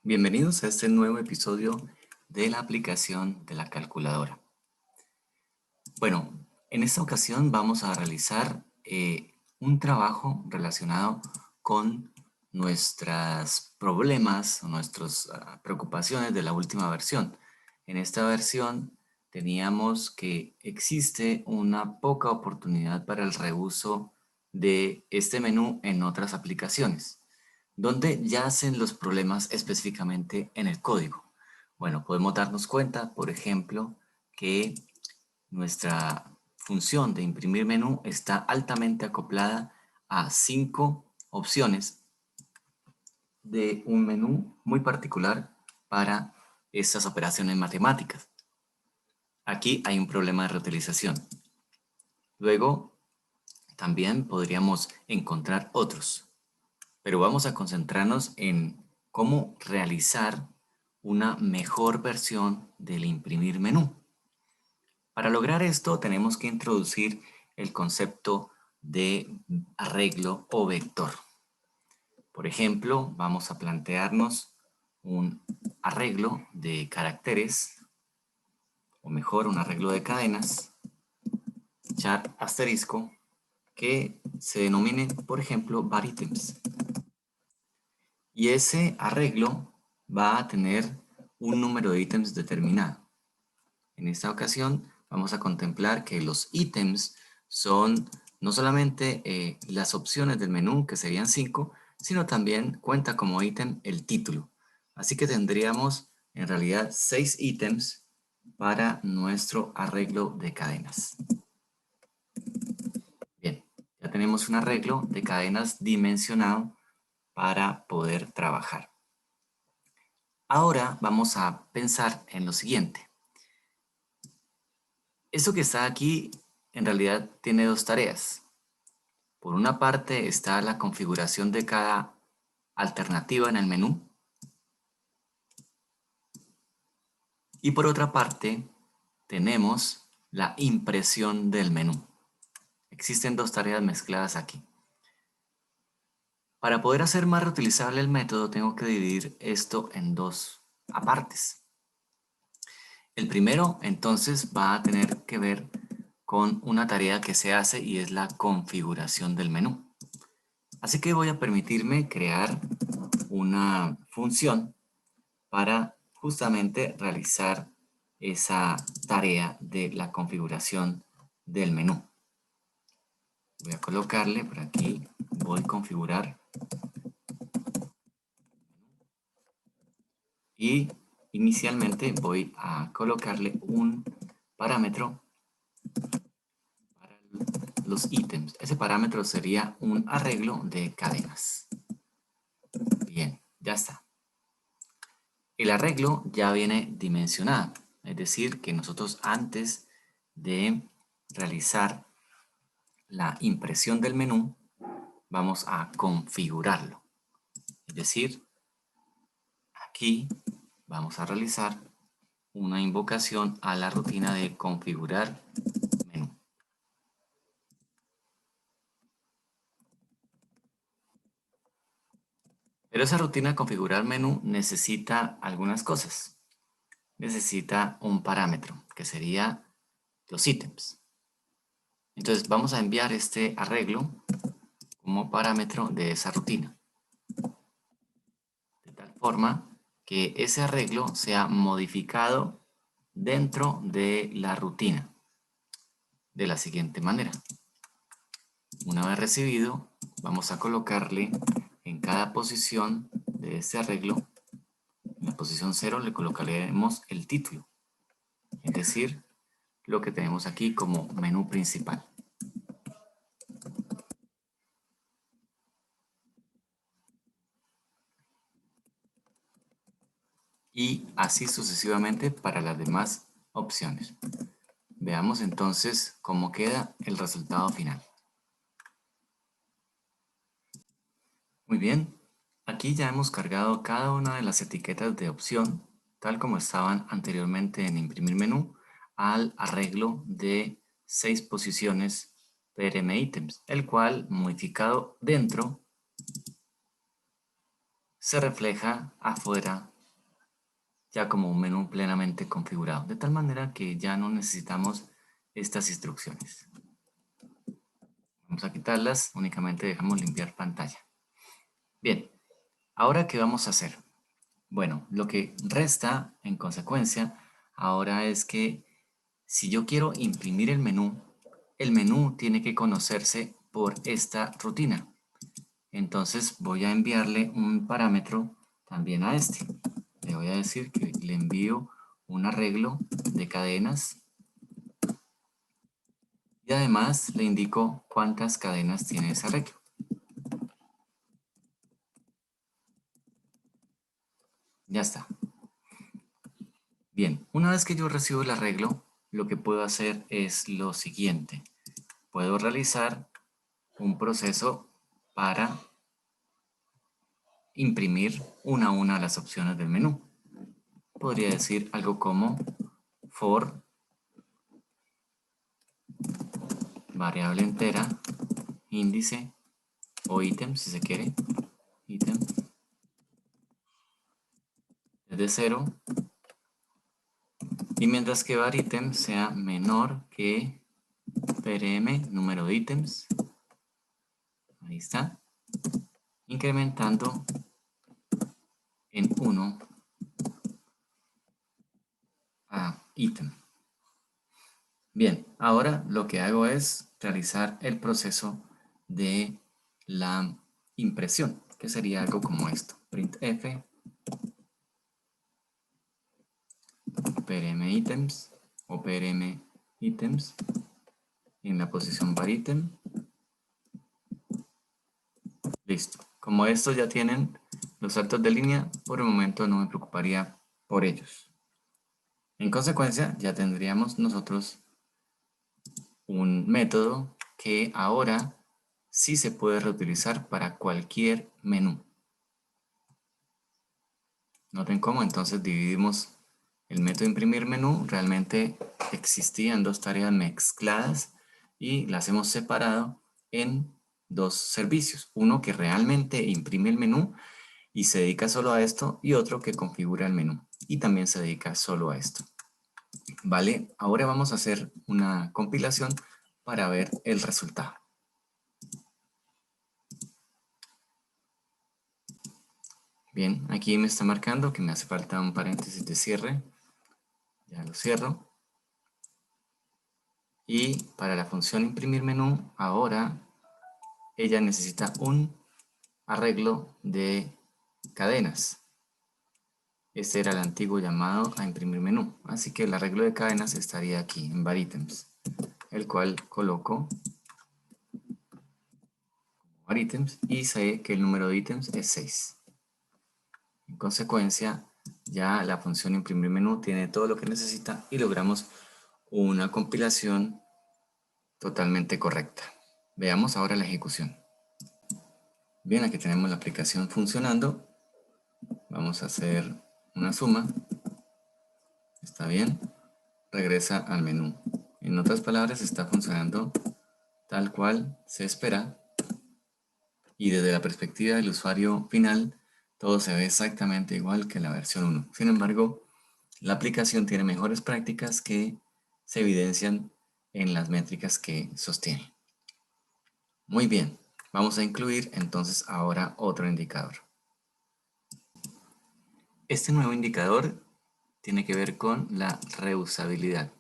Bienvenidos a este nuevo episodio de la aplicación de la calculadora. Bueno, en esta ocasión vamos a realizar un trabajo relacionado con nuestros problemas o nuestras preocupaciones de la última versión. En esta versión teníamos que existe una poca oportunidad para el reuso de este menú en otras aplicaciones, donde yacen los problemas específicamente en el código. Bueno, podemos darnos cuenta, por ejemplo, que nuestra función de imprimir menú está altamente acoplada a 5 opciones de un menú muy particular para estas operaciones matemáticas. Aquí hay un problema de reutilización. Luego, también podríamos encontrar otros, pero vamos a concentrarnos en cómo realizar una mejor versión del imprimir menú. Para lograr esto tenemos que introducir el concepto de arreglo o vector. Por ejemplo, vamos a plantearnos un arreglo de caracteres, o mejor, un arreglo de cadenas, char asterisco, que se denomine, por ejemplo, var items. Y ese arreglo va a tener un número de ítems determinado. En esta ocasión vamos a contemplar que los ítems son no solamente las opciones del menú, que serían 5, sino también cuenta como ítem el título. Así que tendríamos en realidad 6 ítems para nuestro arreglo de cadenas. Bien, ya tenemos un arreglo de cadenas dimensionado para poder trabajar. Ahora vamos a pensar en lo siguiente. Esto que está aquí en realidad tiene dos tareas. Por una parte está la configuración de cada alternativa en el menú. Y por otra parte tenemos la impresión del menú. Existen dos tareas mezcladas aquí. Para poder hacer más reutilizable el método tengo que dividir esto en dos apartes. El primero entonces va a tener que ver con una tarea que se hace y es la configuración del menú. Así que voy a permitirme crear una función para justamente realizar esa tarea de la configuración del menú. Voy a colocarle por aquí, voy a configurar y inicialmente voy a colocarle un parámetro para los ítems. Ese parámetro sería un arreglo de cadenas. Bien, ya está. El arreglo ya viene dimensionado, es decir, que nosotros antes de realizar la impresión del menú vamos a configurarlo. Es decir, aquí vamos a realizar una invocación a la rutina de configurar menú. Pero esa rutina de configurar menú necesita algunas cosas. Necesita un parámetro, que sería los ítems. Entonces vamos a enviar este arreglo como parámetro de esa rutina. De tal forma que ese arreglo sea modificado dentro de la rutina. De la siguiente manera. Una vez recibido, vamos a colocarle en cada posición de este arreglo, en la posición 0 le colocaremos el título, es decir, lo que tenemos aquí como menú principal. Y así sucesivamente para las demás opciones. Veamos entonces cómo queda el resultado final. Muy bien, aquí ya hemos cargado cada una de las etiquetas de opción, tal como estaban anteriormente en imprimir menú, al arreglo de 6 posiciones PRM items, el cual modificado dentro se refleja afuera ya como un menú plenamente configurado, de tal manera que ya no necesitamos estas instrucciones. Vamos a quitarlas, únicamente dejamos limpiar pantalla. Bien, ¿ahora qué vamos a hacer? Bueno, lo que resta en consecuencia ahora es que si yo quiero imprimir el menú tiene que conocerse por esta rutina. Entonces voy a enviarle un parámetro también a este. Le voy a decir que le envío un arreglo de cadenas y además le indico cuántas cadenas tiene ese arreglo. Ya está. Bien, una vez que yo recibo el arreglo, lo que puedo hacer es lo siguiente. Puedo realizar un proceso para imprimir una a una las opciones del menú. Podría decir algo como for variable entera, índice o ítem si se quiere, ítem desde 0 y mientras que var ítem sea menor que prm número de ítems, ahí está, incrementando en 1 a ítem. Bien, ahora lo que hago es realizar el proceso de la impresión, que sería algo como esto. Printf, prm items o prm items en la posición var item. Listo. Como estos ya tienen los saltos de línea, por el momento no me preocuparía por ellos. En consecuencia, ya tendríamos nosotros un método que ahora sí se puede reutilizar para cualquier menú. Noten cómo entonces dividimos el método imprimir menú. Realmente existían dos tareas mezcladas y las hemos separado en dos servicios. Uno que realmente imprime el menú y se dedica solo a esto, y otro que configura el menú y también se dedica solo a esto. Vale, ahora vamos a hacer una compilación para ver el resultado. Bien, aquí me está marcando que me hace falta un paréntesis de cierre. Ya lo cierro. Y para la función imprimir menú, ahora ella necesita un arreglo de cadenas. Este era el antiguo llamado a imprimir menú. Así que el arreglo de cadenas estaría aquí en var items, el cual coloco var items y sé que el número de ítems es 6. En consecuencia, ya la función imprimir menú tiene todo lo que necesita y logramos una compilación totalmente correcta. Veamos ahora la ejecución. Bien, aquí tenemos la aplicación funcionando. Vamos a hacer una suma. Está bien. Regresa al menú. En otras palabras, está funcionando tal cual se espera. Y desde la perspectiva del usuario final, todo se ve exactamente igual que la versión 1. Sin embargo, la aplicación tiene mejores prácticas que se evidencian en las métricas que sostiene. Muy bien, vamos a incluir entonces ahora otro indicador. Este nuevo indicador tiene que ver con la reusabilidad.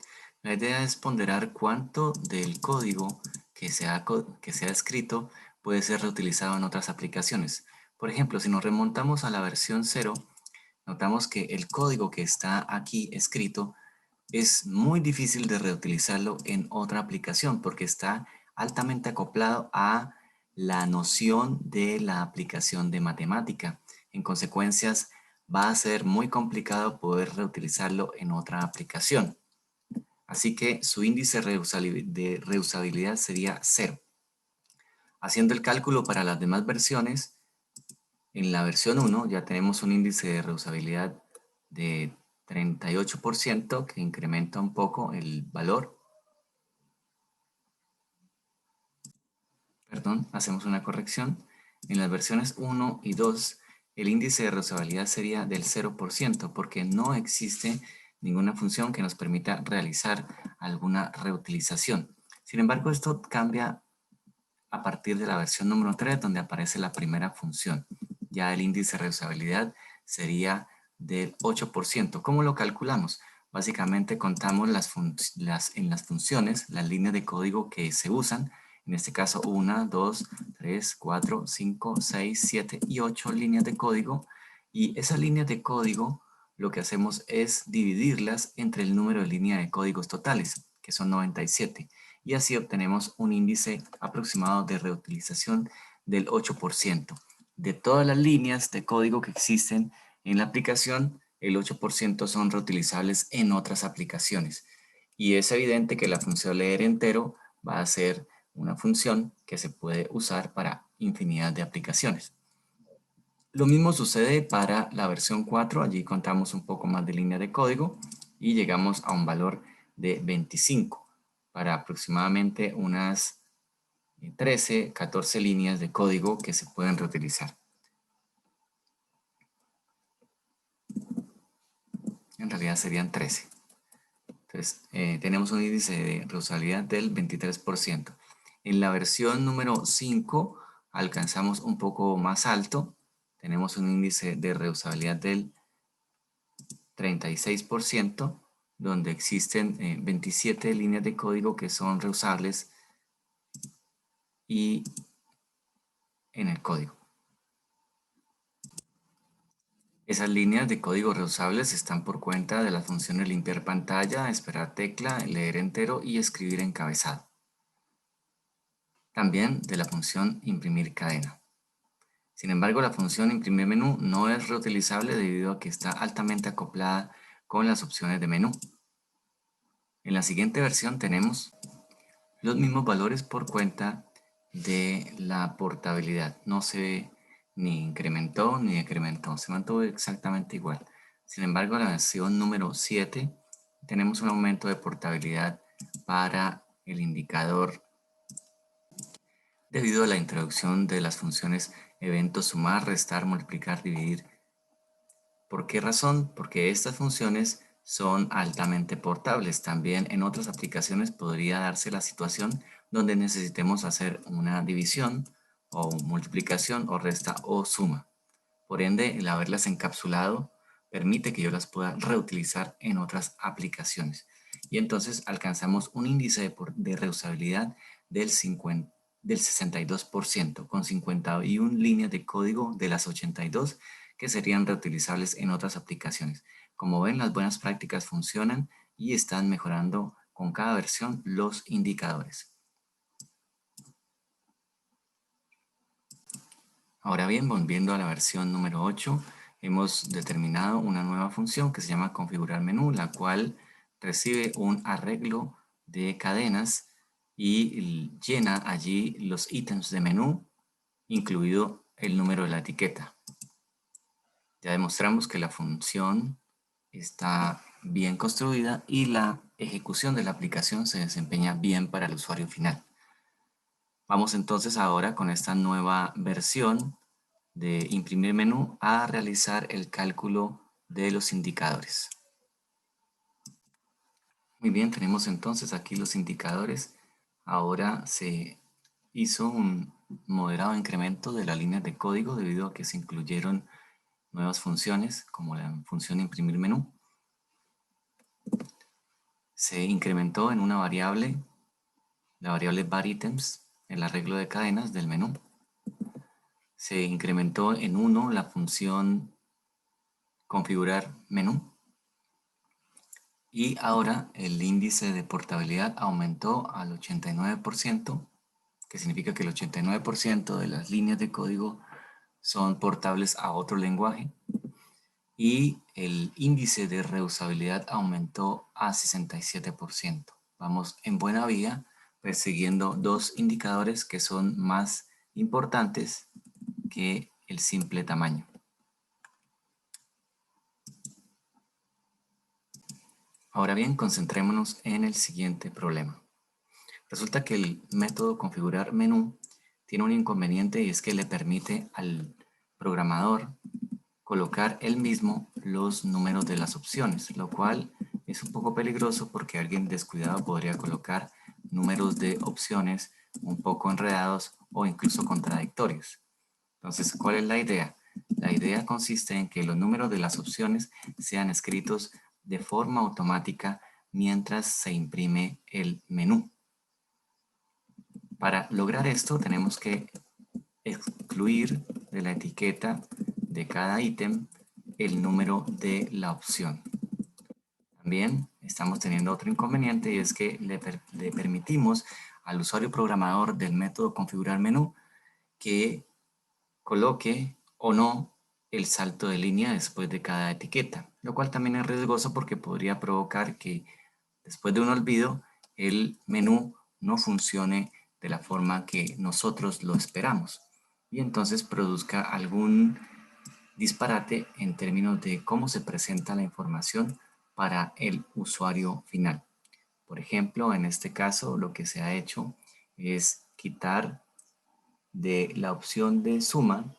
La idea es ponderar cuánto del código que se ha escrito puede ser reutilizado en otras aplicaciones. Por ejemplo, si nos remontamos a la versión 0, notamos que el código que está aquí escrito es muy difícil de reutilizarlo en otra aplicación porque está altamente acoplado a la noción de la aplicación de matemática. En consecuencia, va a ser muy complicado poder reutilizarlo en otra aplicación. Así que su índice de reusabilidad sería 0. Haciendo el cálculo para las demás versiones, en la versión 1 ya tenemos un índice de reusabilidad de 38% que incrementa un poco el valor. Perdón, hacemos una corrección. En las versiones 1 y 2 el índice de reusabilidad sería del 0% porque no existe ninguna función que nos permita realizar alguna reutilización. Sin embargo, esto cambia a partir de la versión número 3, donde aparece la primera función. Ya el índice de reusabilidad sería del 8%. ¿Cómo lo calculamos? Básicamente contamos en las funciones, las líneas de código que se usan, en este caso 1, 2, 3, 4, 5, 6, 7 y 8 líneas de código, y esas líneas de código lo que hacemos es dividirlas entre el número de líneas de códigos totales, que son 97, y así obtenemos un índice aproximado de reutilización del 8%. De todas las líneas de código que existen en la aplicación, el 8% son reutilizables en otras aplicaciones. Y es evidente que la función leer entero va a ser una función que se puede usar para infinidad de aplicaciones. Lo mismo sucede para la versión 4, allí contamos un poco más de línea de código y llegamos a un valor de 25 para aproximadamente unas 13, 14 líneas de código que se pueden reutilizar. En realidad serían 13. Entonces, tenemos un índice de reusabilidad del 23%. En la versión número 5 alcanzamos un poco más alto. Tenemos un índice de reusabilidad del 36%, donde existen 27 líneas de código que son reusables y en el código. Esas líneas de código reusables están por cuenta de las funciones limpiar pantalla, esperar tecla, leer entero y escribir encabezado. También de la función imprimir cadena. Sin embargo, la función imprimir menú no es reutilizable debido a que está altamente acoplada con las opciones de menú. En la siguiente versión tenemos los mismos valores por cuenta de la portabilidad. No se ni incrementó ni decrementó, se mantuvo exactamente igual. Sin embargo, en la versión número 7 tenemos un aumento de portabilidad para el indicador debido a la introducción de las funciones evento sumar, restar, multiplicar, dividir. ¿Por qué razón? Porque estas funciones son altamente portables. También en otras aplicaciones podría darse la situación donde necesitemos hacer una división o multiplicación o resta o suma. Por ende, el haberlas encapsulado permite que yo las pueda reutilizar en otras aplicaciones. Y entonces alcanzamos un índice de reusabilidad del 62%, con 51 líneas de código de las 82 que serían reutilizables en otras aplicaciones. Como ven, las buenas prácticas funcionan y están mejorando con cada versión los indicadores. Ahora bien, volviendo a la versión número 8, hemos determinado una nueva función que se llama configurar menú, la cual recibe un arreglo de cadenas y llena allí los ítems de menú, incluido el número de la etiqueta. Ya demostramos que la función está bien construida y la ejecución de la aplicación se desempeña bien para el usuario final. Vamos entonces ahora con esta nueva versión de imprimir menú a realizar el cálculo de los indicadores. Muy bien, tenemos entonces aquí los indicadores. Ahora se hizo un moderado incremento de la línea de código debido a que se incluyeron nuevas funciones como la función imprimir menú. Se incrementó en una variable, la variable varItems, el arreglo de cadenas del menú. Se incrementó en 1 la función configurar menú. Y ahora el índice de portabilidad aumentó al 89%, que significa que el 89% de las líneas de código son portables a otro lenguaje. Y el índice de reusabilidad aumentó a 67%. Vamos en buena vía persiguiendo dos indicadores que son más importantes que el simple tamaño. Ahora bien, concentrémonos en el siguiente problema. Resulta que el método configurar menú tiene un inconveniente y es que le permite al programador colocar él mismo los números de las opciones, lo cual es un poco peligroso porque alguien descuidado podría colocar números de opciones un poco enredados o incluso contradictorios. Entonces, ¿cuál es la idea? La idea consiste en que los números de las opciones sean escritos de forma automática mientras se imprime el menú. Para lograr esto tenemos que excluir de la etiqueta de cada ítem el número de la opción. También estamos teniendo otro inconveniente y es que le permitimos al usuario programador del método configurar menú que coloque o no el salto de línea después de cada etiqueta, lo cual también es riesgoso porque podría provocar que después de un olvido el menú no funcione de la forma que nosotros lo esperamos y entonces produzca algún disparate en términos de cómo se presenta la información para el usuario final. Por ejemplo, en este caso lo que se ha hecho es quitar de la opción de suma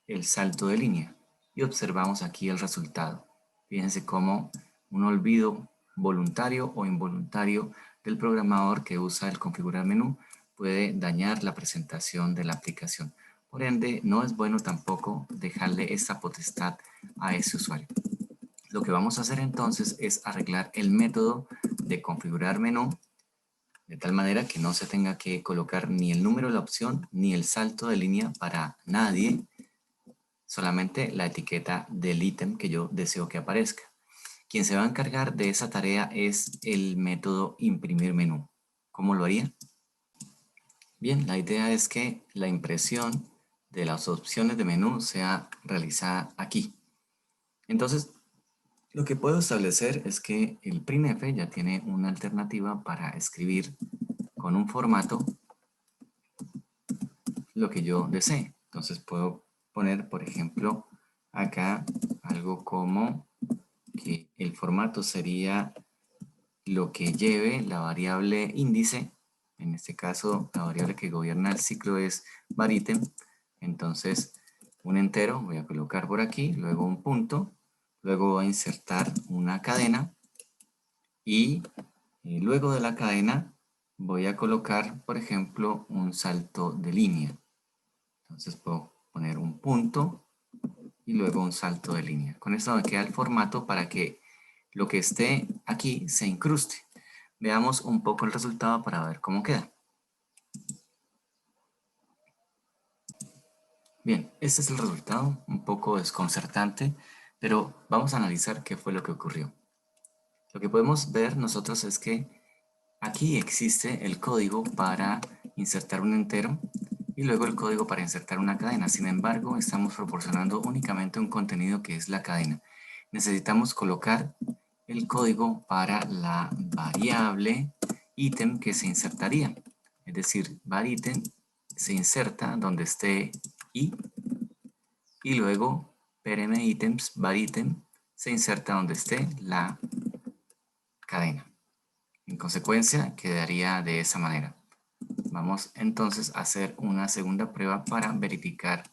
el salto de línea y observamos aquí el resultado. Fíjense cómo un olvido voluntario o involuntario del programador que usa el configurar menú puede dañar la presentación de la aplicación. Por ende, no es bueno tampoco dejarle esta potestad a ese usuario. Lo que vamos a hacer entonces es arreglar el método de configurar menú de tal manera que no se tenga que colocar ni el número de la opción ni el salto de línea para nadie, solamente la etiqueta del ítem que yo deseo que aparezca. Quien se va a encargar de esa tarea es el método imprimir menú. ¿Cómo lo haría? Bien, la idea es que la impresión de las opciones de menú sea realizada aquí. Entonces, lo que puedo establecer es que el printf ya tiene una alternativa para escribir con un formato lo que yo desee. Entonces puedo poner, por ejemplo, acá algo como que el formato sería lo que lleve la variable índice. En este caso, la variable que gobierna el ciclo es varItem. Entonces, un entero voy a colocar por aquí, luego un punto, luego voy a insertar una cadena y luego de la cadena voy a colocar, por ejemplo, un salto de línea. Entonces puedo poner un punto y luego un salto de línea. Con esto me queda el formato para que lo que esté aquí se incruste. Veamos un poco el resultado para ver cómo queda. Bien, este es el resultado, un poco desconcertante, pero vamos a analizar qué fue lo que ocurrió. Lo que podemos ver nosotros es que aquí existe el código para insertar un entero y luego el código para insertar una cadena. Sin embargo, estamos proporcionando únicamente un contenido que es la cadena. Necesitamos colocar el código para la variable ítem que se insertaría. Es decir, varItem se inserta donde esté i y luego PRMItems varItem se inserta donde esté la cadena. En consecuencia, quedaría de esa manera. Vamos entonces a hacer una segunda prueba para verificar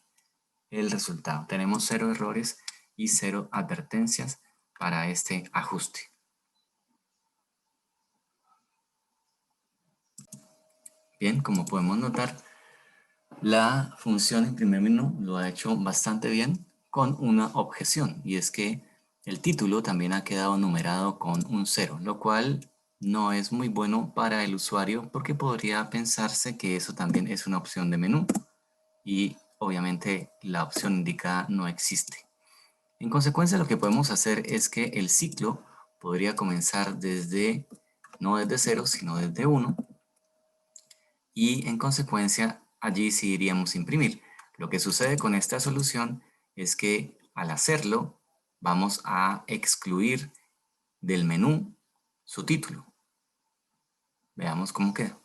el resultado. Tenemos 0 errores y 0 advertencias para este ajuste. Bien, como podemos notar, la función imprimir menú lo ha hecho bastante bien con una objeción, y es que el título también ha quedado numerado con un 0, lo cual no es muy bueno para el usuario porque podría pensarse que eso también es una opción de menú y obviamente la opción indicada no existe. En consecuencia, lo que podemos hacer es que el ciclo podría comenzar desde, no desde 0, sino desde 1 y en consecuencia allí sí iríamos a imprimir. Lo que sucede con esta solución es que al hacerlo vamos a excluir del menú su título. Veamos cómo queda.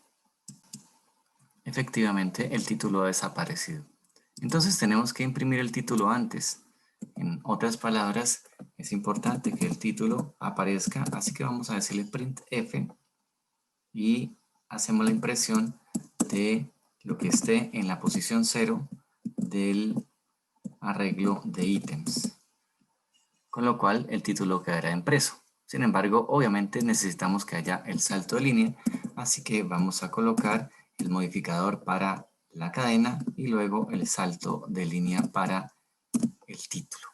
Efectivamente, el título ha desaparecido. Entonces tenemos que imprimir el título antes. En otras palabras, es importante que el título aparezca, así que vamos a decirle printf y hacemos la impresión de lo que esté en la posición 0 del arreglo de ítems. con lo cual el título quedará impreso. Sin embargo, obviamente necesitamos que haya el salto de línea, así que vamos a colocar el modificador para la cadena y luego el salto de línea para el título.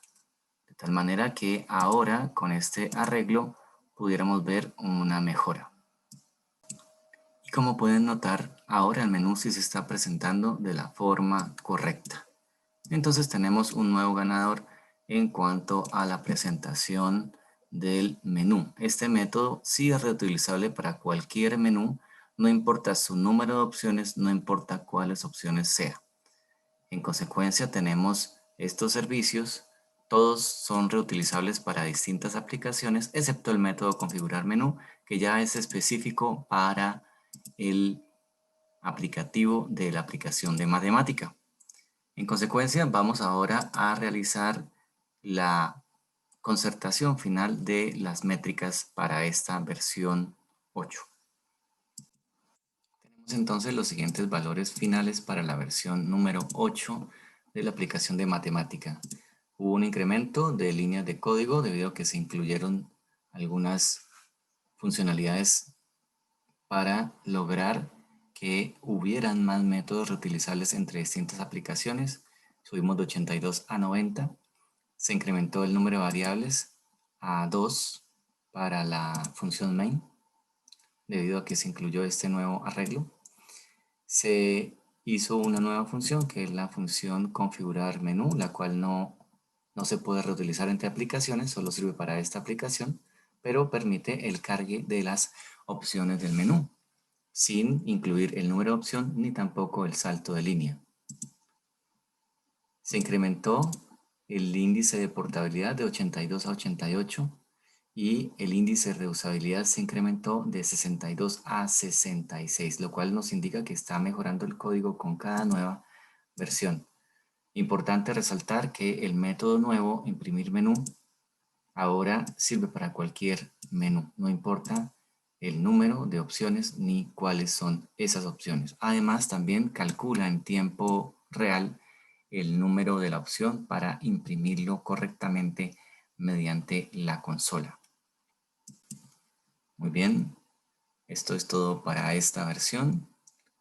De tal manera que ahora con este arreglo pudiéramos ver una mejora. Y como pueden notar, ahora el menú sí se está presentando de la forma correcta. Entonces tenemos un nuevo ganador en cuanto a la presentación del menú. Este método sí es reutilizable para cualquier menú, no importa su número de opciones, no importa cuáles opciones sea. En consecuencia tenemos estos servicios, todos son reutilizables para distintas aplicaciones, excepto el método configurar menú, que ya es específico para el aplicativo de la aplicación de matemática. En consecuencia, vamos ahora a realizar la concertación final de las métricas para esta versión 8. Tenemos entonces los siguientes valores finales para la versión número 8 de la aplicación de matemática. Hubo un incremento de líneas de código debido a que se incluyeron algunas funcionalidades para lograr que hubieran más métodos reutilizables entre distintas aplicaciones. Subimos de 82 a 90. Se incrementó el número de variables a 2 para la función main, debido a que se incluyó este nuevo arreglo. Se hizo una nueva función que es la función configurar menú, la cual no se puede reutilizar entre aplicaciones, solo sirve para esta aplicación, pero permite el cargue de las opciones del menú, sin incluir el número de opción ni tampoco el salto de línea. Se incrementó el índice de portabilidad de 82 a 88 y el índice de reusabilidad se incrementó de 62 a 66, lo cual nos indica que está mejorando el código con cada nueva versión. Importante resaltar que el método nuevo, imprimir menú, ahora sirve para cualquier menú, no importa el número de opciones ni cuáles son esas opciones. Además, también calcula en tiempo real el número de la opción para imprimirlo correctamente mediante la consola. Muy bien, esto es todo para esta versión.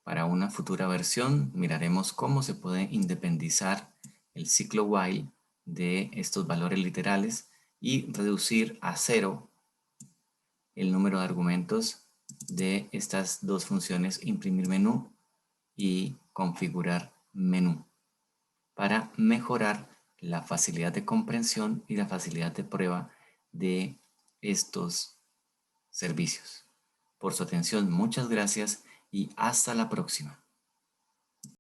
Para una futura versión miraremos cómo se puede independizar el ciclo while de estos valores literales y reducir a 0 el número de argumentos de estas dos funciones imprimir menú y configurar menú para mejorar la facilidad de comprensión y la facilidad de prueba de estos servicios. Por su atención, muchas gracias y hasta la próxima.